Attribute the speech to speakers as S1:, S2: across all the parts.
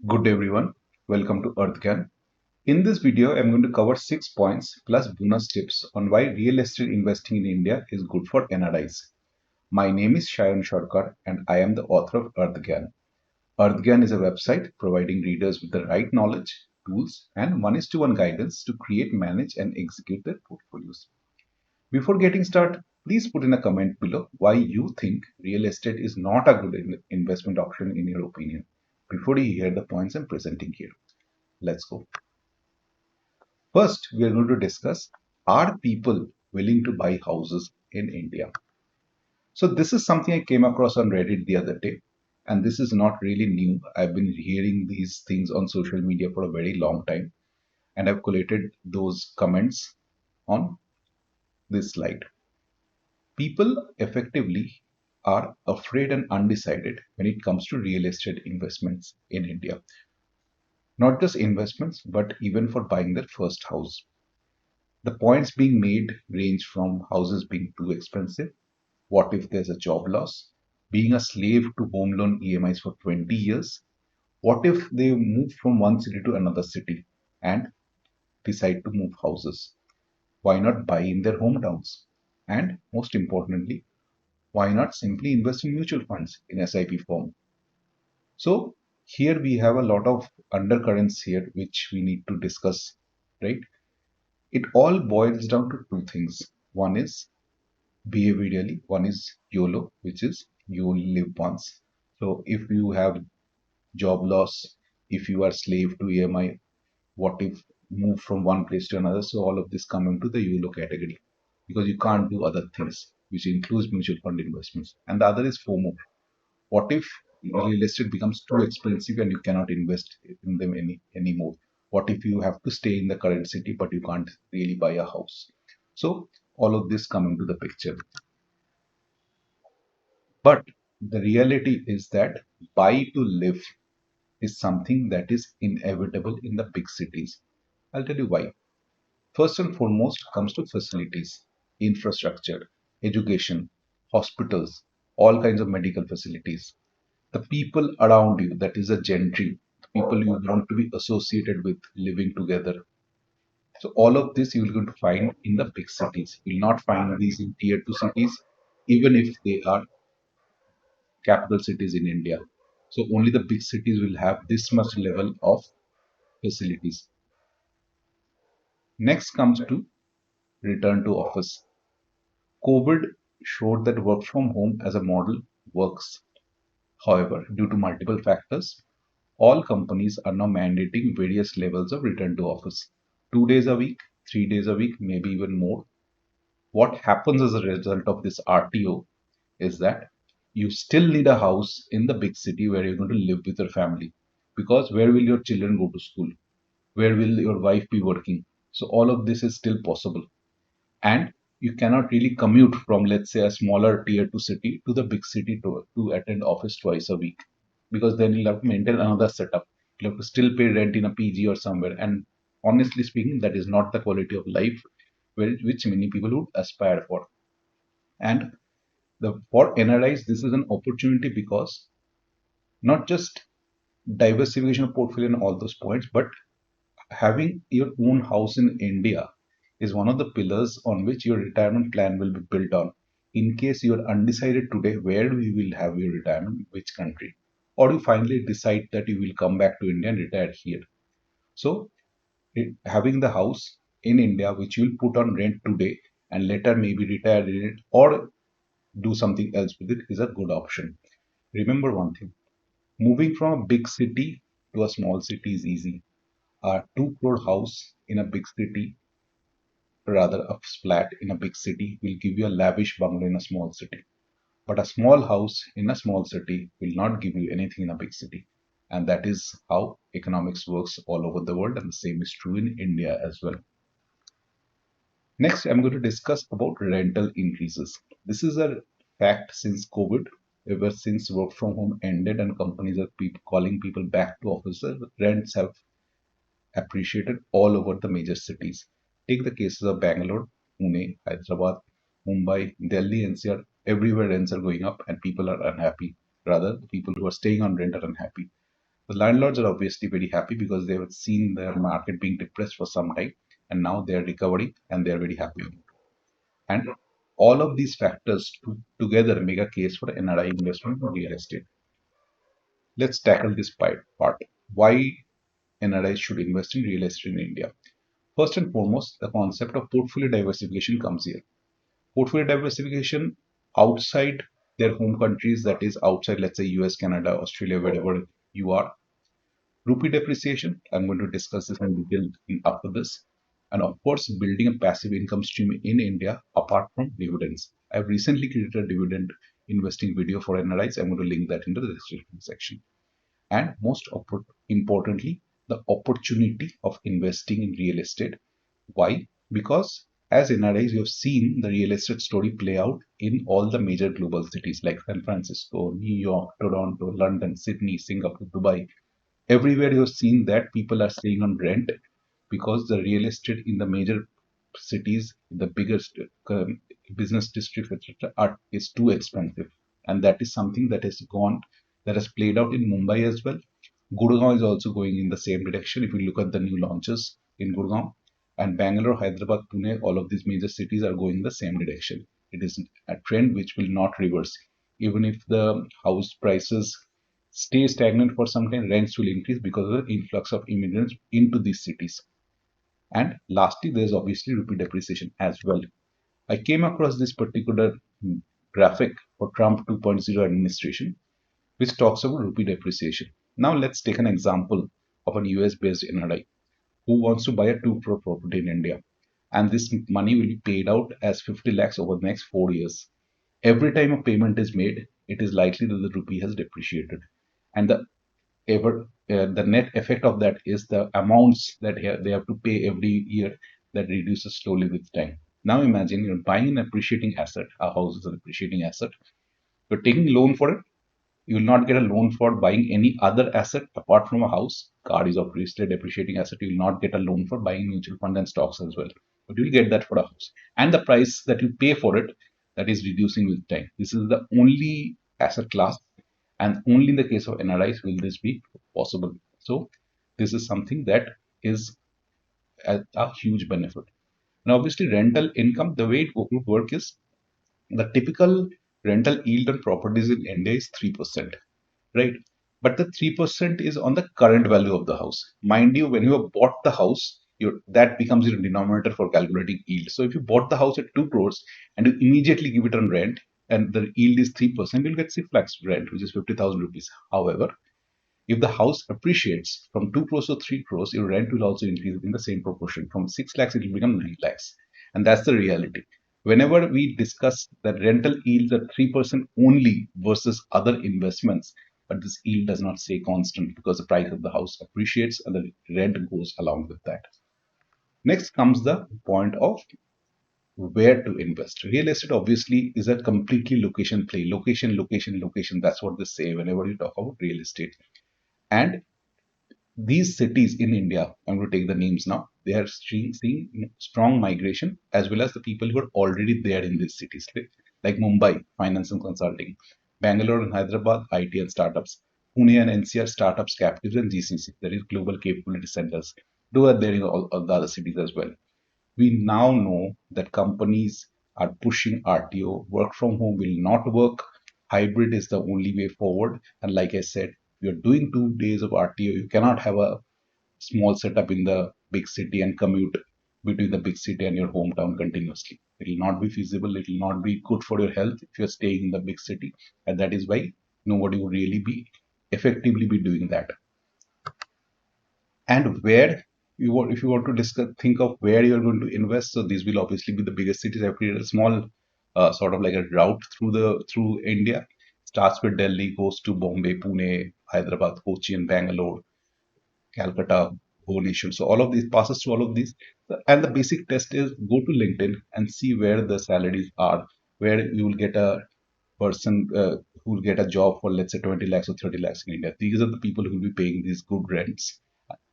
S1: Good day everyone, welcome to EarthGan. In this video, I'm going to cover 6 points plus bonus tips on why real estate investing in India is good for NRIs. My name is Shayan Sharkar and I am the author of EarthGan. EarthGan is a website providing readers with the right knowledge, tools, and one-to-one guidance to create, manage, and execute their portfolios. Before getting started, please put in a comment below why you think real estate is not a good investment option in your opinion before you hear the points I'm presenting here. Let's go. First, we are going to discuss, are people willing to buy houses in India? So this is something I came across on Reddit the other day, and this is not really new. I've been hearing these things on social media for a very long time, and I've collated those comments on this slide. People effectively are afraid and undecided when it comes to real estate investments in India. Not just investments, but even for buying their first house. The points being made range from houses being too expensive, what if there's a job loss, being a slave to home loan EMIs for 20 years, what if they move from one city to another city and decide to move houses? Why not buy in their hometowns? And most importantly, why not simply invest in mutual funds in SIP form? So here we have a lot of undercurrents here which we need to discuss, right? It all boils down to two things. One is behaviorally, one is YOLO, which is you only live once. So if you have job loss, if you are slave to EMI, what if move from one place to another? So all of this come into the YOLO category because you can't do other things, which includes mutual fund investments. And the other is FOMO. What if real estate becomes too expensive and you cannot invest in them anymore? What if you have to stay in the current city but you can't really buy a house? So all of this come into the picture. But the reality is that buy to live is something that is inevitable in the big cities. I'll tell you why. First and foremost comes to facilities, infrastructure, education, hospitals, all kinds of medical facilities. The people around you, that is a gentry, the people you want to be associated with living together. So all of this you're going to find in the big cities. You'll not find these in tier two cities, even if they are capital cities in India. So only the big cities will have this much level of facilities. Next comes to return to office. COVID showed that work from home as a model works. However, due to multiple factors, all companies are now mandating various levels of return to office. 2 days a week, 3 days a week, maybe even more. What happens as a result of this RTO is that you still need a house in the big city where you're going to live with your family. Because where will your children go to school? Where will your wife be working? So all of this is still possible. And you cannot really commute from, let's say, a smaller tier 2 city to the big city to attend office twice a week. Because then you'll have to maintain another setup. You'll have to still pay rent in a PG or somewhere. And honestly speaking, that is not the quality of life which many people would aspire for. And for NRIs, this is an opportunity because not just diversification of portfolio and all those points, but having your own house in India is one of the pillars on which your retirement plan will be built on. In case you are undecided today where you will have your retirement, which country, or you finally decide that you will come back to India and retire here. So, having the house in India, which you will put on rent today and later maybe retire in it or do something else with it, is a good option. Remember one thing, moving from a big city to a small city is easy. A 2 crore house in a big city, rather a flat in a big city, will give you a lavish bungalow in a small city. But a small house in a small city will not give you anything in a big city. And that is how economics works all over the world, and the same is true in India as well. Next, I'm going to discuss about rental increases. This is a fact since COVID. Ever since work from home ended and companies are calling people back to offices, rents have appreciated all over the major cities. Take the cases of Bangalore, Pune, Hyderabad, Mumbai, Delhi, NCR. Everywhere rents are going up and people are unhappy. Rather, the people who are staying on rent are unhappy. The landlords are obviously very happy because they have seen their market being depressed for some time, and now they are recovering and they are very happy. And all of these factors together make a case for NRI investment in real estate. Let's tackle this part. Why NRIs should invest in real estate in India? First and foremost, the concept of portfolio diversification comes here. Portfolio diversification outside their home countries, that is outside, let's say, US, Canada, Australia, wherever you are. Rupee depreciation, I'm going to discuss this in detail after this. And of course, building a passive income stream in India apart from dividends. I've recently created a dividend investing video for NRIs. I'm going to link that into the description section. And most importantly, the opportunity of investing in real estate. Why? Because as NRIs, you have seen the real estate story play out in all the major global cities like San Francisco, New York, Toronto, London, Sydney, Singapore, Dubai. Everywhere you've seen that people are staying on rent because the real estate in the major cities, the biggest business districts, etc., is too expensive, and that is something that has played out in Mumbai as well. Gurgaon is also going in the same direction. If you look at the new launches in Gurgaon and Bangalore, Hyderabad, Pune, all of these major cities are going in the same direction. It is a trend which will not reverse. Even if the house prices stay stagnant for some time, rents will increase because of the influx of immigrants into these cities. And lastly, there's obviously rupee depreciation as well. I came across this particular graphic for Trump 2.0 administration, which talks about rupee depreciation. Now let's take an example of an US based NRI who wants to buy a 2 crore property in India. And this money will be paid out as 50 lakhs over the next 4 years. Every time a payment is made, it is likely that the rupee has depreciated. And the net effect of that is the amounts that they have to pay every year that reduces slowly with time. Now imagine you're buying an appreciating asset. A house is an appreciating asset. You're taking loan for it. You will not get a loan for buying any other asset apart from a house. Car is obviously a depreciating asset. You will not get a loan for buying mutual fund and stocks as well. But you'll get that for a house. And the price that you pay for it, that is reducing with time. This is the only asset class, and only in the case of NRIs will this be possible. So this is something that is a huge benefit. Now, obviously, rental income, the way it would work is the typical rental yield on properties in India is 3%, right? But the 3% is on the current value of the house. Mind you, when you have bought the house, that becomes your denominator for calculating yield. So if you bought the house at 2 crores and you immediately give it on rent and the yield is 3%, you'll get 6 lakhs rent, which is 50,000 rupees. However, if the house appreciates from 2 crores to 3 crores, your rent will also increase in the same proportion. From 6 lakhs, it will become 9 lakhs. And that's the reality. Whenever we discuss that rental yields are 3% only versus other investments, but this yield does not stay constant because the price of the house appreciates and the rent goes along with that. Next comes the point of where to invest. Real estate obviously is a completely location play. Location, location, location. That's what they say whenever you talk about real estate. And these cities in India, I'm going to take the names now, they are seeing strong migration as well as the people who are already there in these cities, like Mumbai, finance and consulting, Bangalore and Hyderabad, IT and startups, Pune and NCR, startups, captives, and GCC, that is global capability centers. Those are there in all the other cities as well. We now know that companies are pushing RTO. Work from home will not work. Hybrid is the only way forward. And like I said, you're doing 2 days of RTO. You cannot have a small setup in the big city and commute between the big city and your hometown continuously. It will not be feasible. It will not be good for your health if you're staying in the big city. And that is why nobody will really be effectively be doing that. And where you want, if you want to discuss, think of where you're going to invest. So these will obviously be the biggest cities. I've created a small sort of like a route through India. Starts with Delhi, goes to Bombay, Pune, Hyderabad, Kochi, and Bangalore, Calcutta, Bhubaneswar. So all of these passes through all of these. And the basic test is go to LinkedIn and see where the salaries are, where you will get a person who will get a job for, let's say, 20 lakhs or 30 lakhs in India. These are the people who will be paying these good rents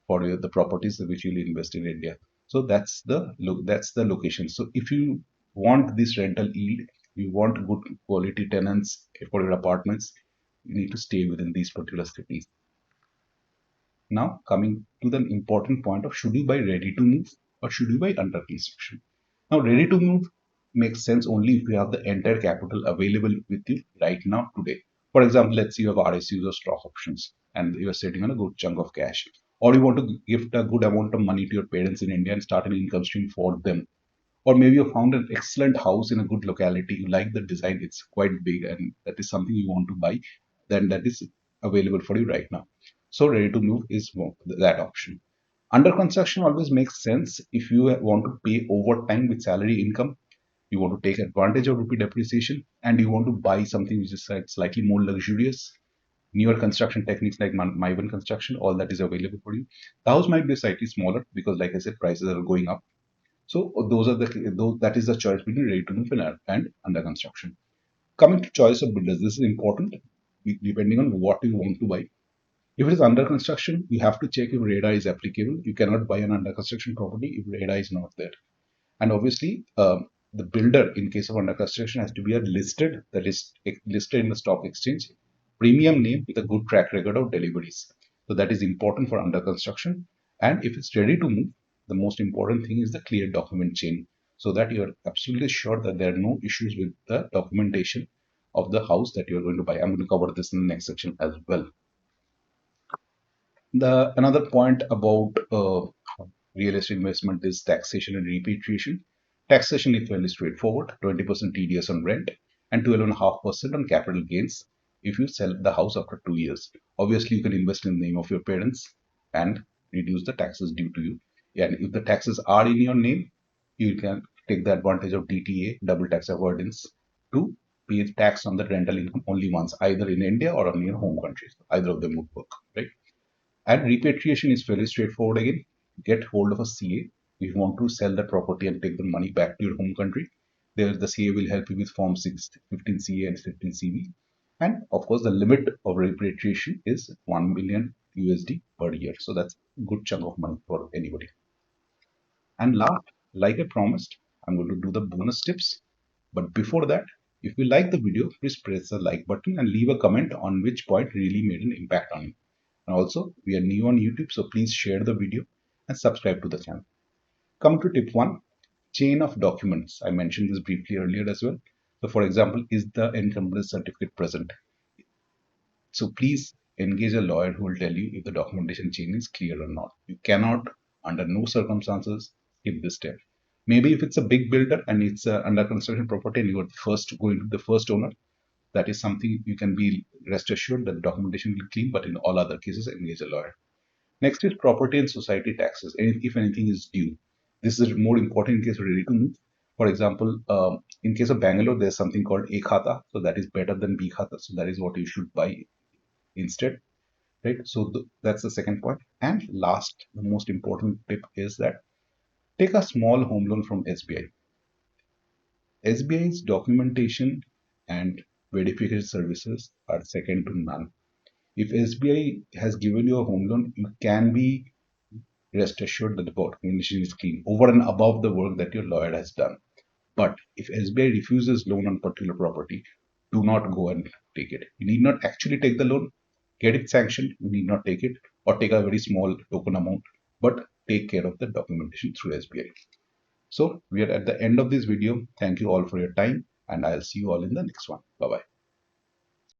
S1: for the properties which you will invest in India. So that's the location. So if you want this rental yield, you want good quality tenants for your apartments, you need to stay within these particular cities. Now coming to the important point of should you buy ready to move or should you buy under construction? Now ready to move makes sense only if you have the entire capital available with you right now today. For example, let's say you have RSUs or stock options and you're sitting on a good chunk of cash, or you want to gift a good amount of money to your parents in India and start an income stream for them. Or maybe you found an excellent house in a good locality, you like the design, it's quite big, and that is something you want to buy, then that is available for you right now. So ready to move is that option. Under construction always makes sense if you want to pay over time with salary income, you want to take advantage of rupee depreciation, and you want to buy something which is slightly more luxurious, newer construction techniques like Maivan construction, all that is available for you. The house might be slightly smaller because, like I said, prices are going up. So that is the choice between ready to move and under construction. Coming to choice of builders, this is important depending on what you want to buy. If it is under construction, you have to check if REDA is applicable. You cannot buy an under construction property if REDA is not there. And obviously, the builder, in case of under construction, has to be a listed, that is listed in the stock exchange, premium name with a good track record of deliveries. So that is important for under construction. And if it's ready to move, the most important thing is the clear document chain, so that you are absolutely sure that there are no issues with the documentation of the house that you are going to buy. I'm going to cover this in the next section as well. The another point about real estate investment is taxation and repatriation. Taxation is fairly straightforward: 20% TDS on rent and 12.5% on capital gains if you sell the house after 2 years. Obviously, you can invest in the name of your parents and reduce the taxes due to you. And if the taxes are in your name, you can take the advantage of DTA, double tax avoidance, to pay tax on the rental income only once, either in India or in your home country. Either of them would work, right? And repatriation is fairly straightforward again. Get hold of a CA. If you want to sell the property and take the money back to your home country, there the CA will help you with Form 6, 15 CA and 15 CV. And of course, the limit of repatriation is 1 million USD per year. So that's a good chunk of money for anybody. And last, like I promised, I'm going to do the bonus tips. But before that, if you like the video, please press the like button and leave a comment on which point really made an impact on you. And also, we are new on YouTube, so please share the video and subscribe to the channel. Come to tip 1, chain of documents. I mentioned this briefly earlier as well. So for example, is the encumbrance certificate present? So please engage a lawyer who will tell you if the documentation chain is clear or not. You cannot, under no circumstances, skip this step. Maybe if it's a big builder and it's under construction property and you are first going to the first owner, that is something you can be rest assured that the documentation will be clean, but in all other cases, engage a lawyer. Next is property and society taxes, if anything is due. This is more important in case you're ready to move. For example, in case of Bangalore, there's something called A Khata, so that is better than B Khata, so that is what you should buy instead, right? So that's the second point. And last, the most important tip is that take a small home loan from SBI. SBI's documentation and verification services are second to none. If SBI has given you a home loan, you can be rest assured that the documentation is clean over and above the work that your lawyer has done. But if SBI refuses loan on particular property, do not go and take it. You need not actually take the loan, get it sanctioned, you need not take it, or take a very small token amount, but take care of the documentation through SBI. So we are at the end of this video. Thank you all for your time, and I'll see you all in the next one. Bye bye.